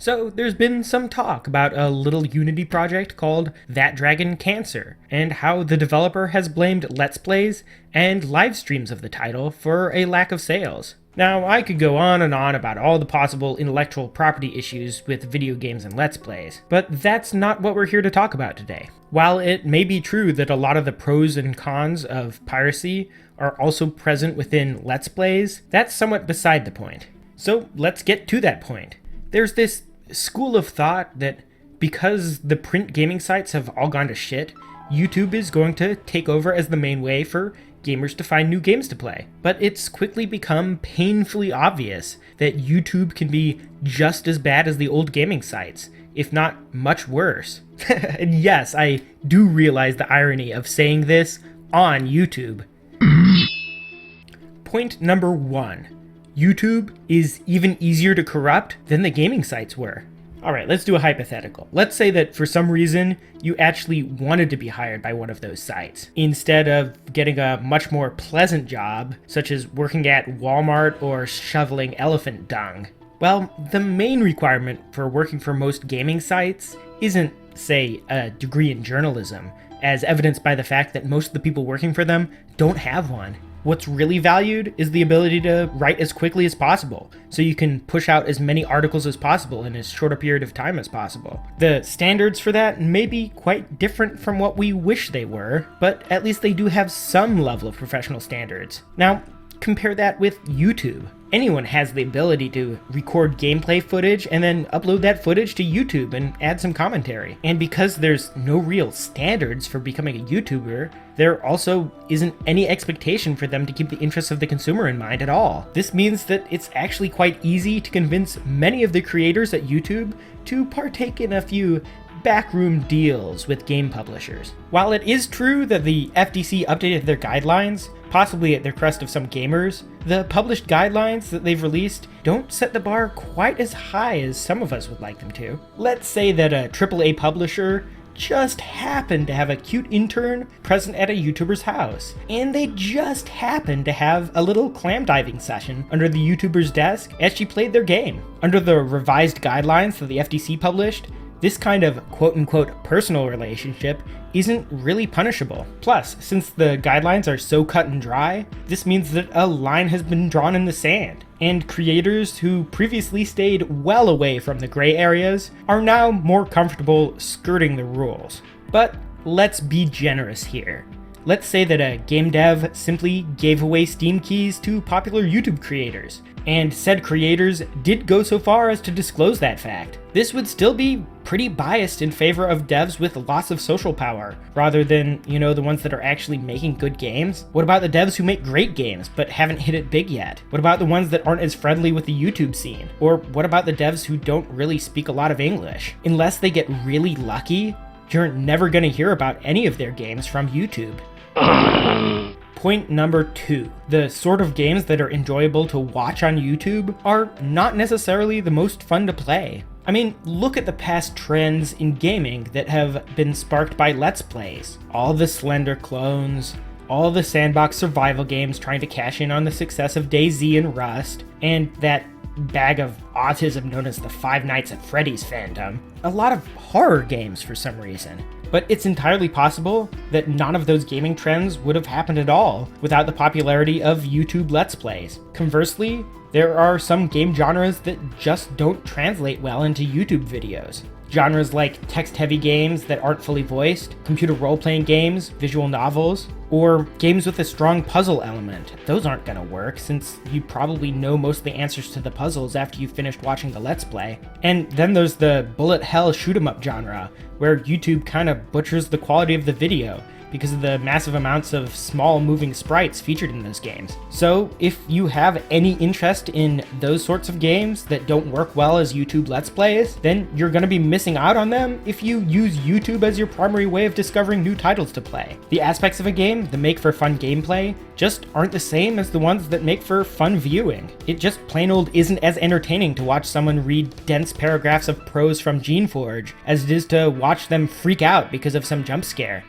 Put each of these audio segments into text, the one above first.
So there's been some talk about a little Unity project called That Dragon Cancer, and how the developer has blamed Let's Plays and live streams of the title for a lack of sales. Now, I could go on and on about all the possible intellectual property issues with video games and Let's Plays, but that's not what we're here to talk about today. While it may be true that a lot of the pros and cons of piracy are also present within Let's Plays, that's somewhat beside the point. So let's get to that point. There's this school of thought that because the print gaming sites have all gone to shit, YouTube is going to take over as the main way for gamers to find new games to play. But it's quickly become painfully obvious that YouTube can be just as bad as the old gaming sites, if not much worse. And yes, I do realize the irony of saying this on YouTube. Point number 1. YouTube is even easier to corrupt than the gaming sites were. Alright, let's do a hypothetical. Let's say that for some reason, you actually wanted to be hired by one of those sites, instead of getting a much more pleasant job, such as working at Walmart or shoveling elephant dung. Well, the main requirement for working for most gaming sites isn't, say, a degree in journalism, as evidenced by the fact that most of the people working for them don't have one. What's really valued is the ability to write as quickly as possible, so you can push out as many articles as possible in as short a period of time as possible. The standards for that may be quite different from what we wish they were, but at least they do have some level of professional standards. Now, compare that with YouTube. Anyone has the ability to record gameplay footage and then upload that footage to YouTube and add some commentary. And because there's no real standards for becoming a YouTuber, there also isn't any expectation for them to keep the interests of the consumer in mind at all. This means that it's actually quite easy to convince many of the creators at YouTube to partake in a few backroom deals with game publishers. While it is true that the FTC updated their guidelines, possibly at the request of some gamers, the published guidelines that they've released don't set the bar quite as high as some of us would like them to. Let's say that a AAA publisher just happened to have a cute intern present at a YouTuber's house, and they just happened to have a little clam diving session under the YouTuber's desk as she played their game. Under the revised guidelines that the FTC published, this kind of quote-unquote personal relationship isn't really punishable. Plus, since the guidelines are so cut and dry, this means that a line has been drawn in the sand, and creators who previously stayed well away from the gray areas are now more comfortable skirting the rules. But let's be generous here. Let's say that a game dev simply gave away Steam keys to popular YouTube creators, and said creators did go so far as to disclose that fact. This would still be pretty biased in favor of devs with lots of social power, rather than, the ones that are actually making good games. What about the devs who make great games, but haven't hit it big yet? What about the ones that aren't as friendly with the YouTube scene? Or what about the devs who don't really speak a lot of English? Unless they get really lucky, you're never gonna hear about any of their games from YouTube. Point number 2. The sort of games that are enjoyable to watch on YouTube are not necessarily the most fun to play. I mean, look at the past trends in gaming that have been sparked by Let's Plays. All the Slender clones, all the sandbox survival games trying to cash in on the success of DayZ and Rust, and that bag of autism known as the Five Nights at Freddy's fandom. A lot of horror games for some reason. But it's entirely possible that none of those gaming trends would have happened at all without the popularity of YouTube Let's Plays. Conversely, there are some game genres that just don't translate well into YouTube videos. Genres like text-heavy games that aren't fully voiced, computer role-playing games, visual novels, or games with a strong puzzle element. Those aren't gonna work, since you probably know most of the answers to the puzzles after you've finished watching the Let's Play. And then there's the bullet hell shoot-'em-up genre, where YouTube kinda butchers the quality of the video because of the massive amounts of small moving sprites featured in those games. So if you have any interest in those sorts of games that don't work well as YouTube Let's Plays, then you're gonna be missing out on them if you use YouTube as your primary way of discovering new titles to play. The aspects of a game that make for fun gameplay just aren't the same as the ones that make for fun viewing. It just plain old isn't as entertaining to watch someone read dense paragraphs of prose from GeneForge as it is to watch them freak out because of some jump scare.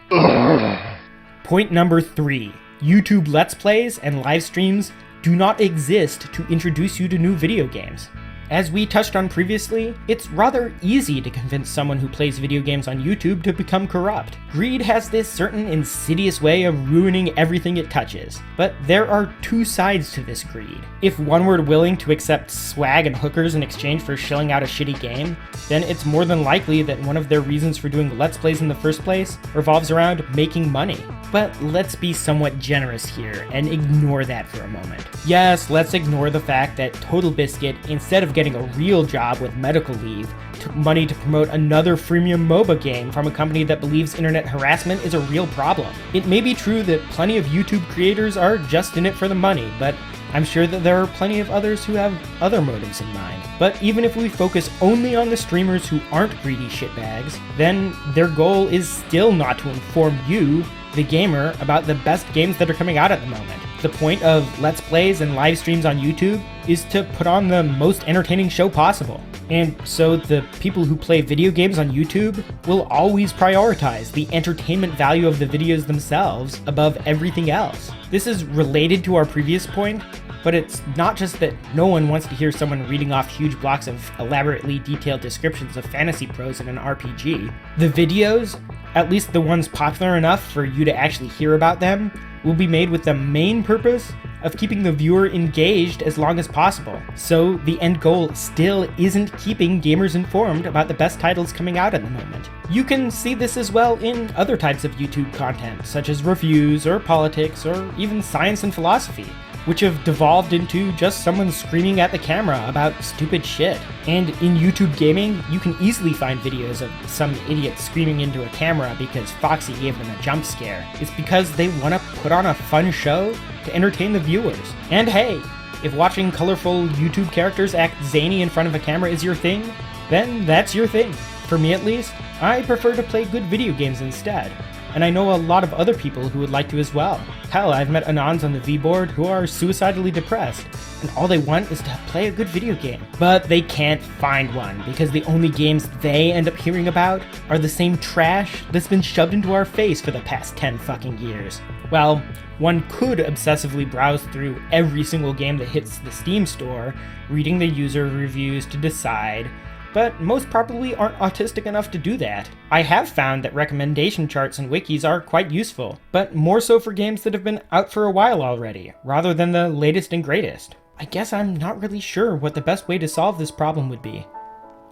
Point number 3. YouTube Let's Plays and live streams do not exist to introduce you to new video games. As we touched on previously, it's rather easy to convince someone who plays video games on YouTube to become corrupt. Greed has this certain insidious way of ruining everything it touches. But there are two sides to this greed. If one were willing to accept swag and hookers in exchange for shilling out a shitty game, then it's more than likely that one of their reasons for doing Let's Plays in the first place revolves around making money. But let's be somewhat generous here and ignore that for a moment. Yes, let's ignore the fact that Total Biscuit, instead of getting a real job with medical leave, took money to promote another freemium MOBA game from a company that believes internet harassment is a real problem. It may be true that plenty of YouTube creators are just in it for the money, but I'm sure that there are plenty of others who have other motives in mind. But even if we focus only on the streamers who aren't greedy shitbags, then their goal is still not to inform you, the gamer, about the best games that are coming out at the moment. The point of Let's Plays and live streams on YouTube is to put on the most entertaining show possible. And so the people who play video games on YouTube will always prioritize the entertainment value of the videos themselves above everything else. This is related to our previous point, but it's not just that no one wants to hear someone reading off huge blocks of elaborately detailed descriptions of fantasy prose in an RPG. The videos, at least the ones popular enough for you to actually hear about them, will be made with the main purpose of keeping the viewer engaged as long as possible. So the end goal still isn't keeping gamers informed about the best titles coming out at the moment. You can see this as well in other types of YouTube content, such as reviews or politics or even science and philosophy, which have devolved into just someone screaming at the camera about stupid shit. And in YouTube gaming, you can easily find videos of some idiot screaming into a camera because Foxy gave them a jump scare. It's because they want to put on a fun show to entertain the viewers. And hey, if watching colorful YouTube characters act zany in front of a camera is your thing, then that's your thing. For me at least, I prefer to play good video games instead. And I know a lot of other people who would like to as well. Hell, I've met Anons on the V-board who are suicidally depressed, and all they want is to play a good video game. But they can't find one, because the only games they end up hearing about are the same trash that's been shoved into our face for the past 10 fucking years. Well, one could obsessively browse through every single game that hits the Steam store, reading the user reviews to decide, but most probably aren't autistic enough to do that. I have found that recommendation charts and wikis are quite useful, but more so for games that have been out for a while already, rather than the latest and greatest. I guess I'm not really sure what the best way to solve this problem would be.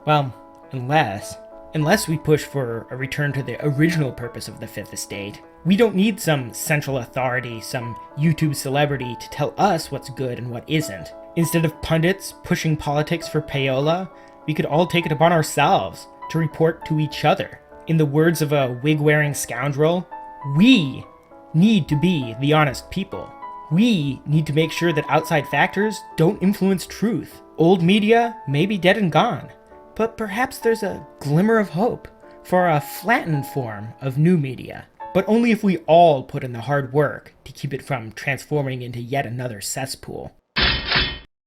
Well, unless we push for a return to the original purpose of the Fifth Estate. We don't need some central authority, some YouTube celebrity to tell us what's good and what isn't. Instead of pundits pushing politics for payola, we could all take it upon ourselves to report to each other. In the words of a wig-wearing scoundrel, we need to be the honest people. We need to make sure that outside factors don't influence truth. Old media may be dead and gone, but perhaps there's a glimmer of hope for a flattened form of new media. But only if we all put in the hard work to keep it from transforming into yet another cesspool.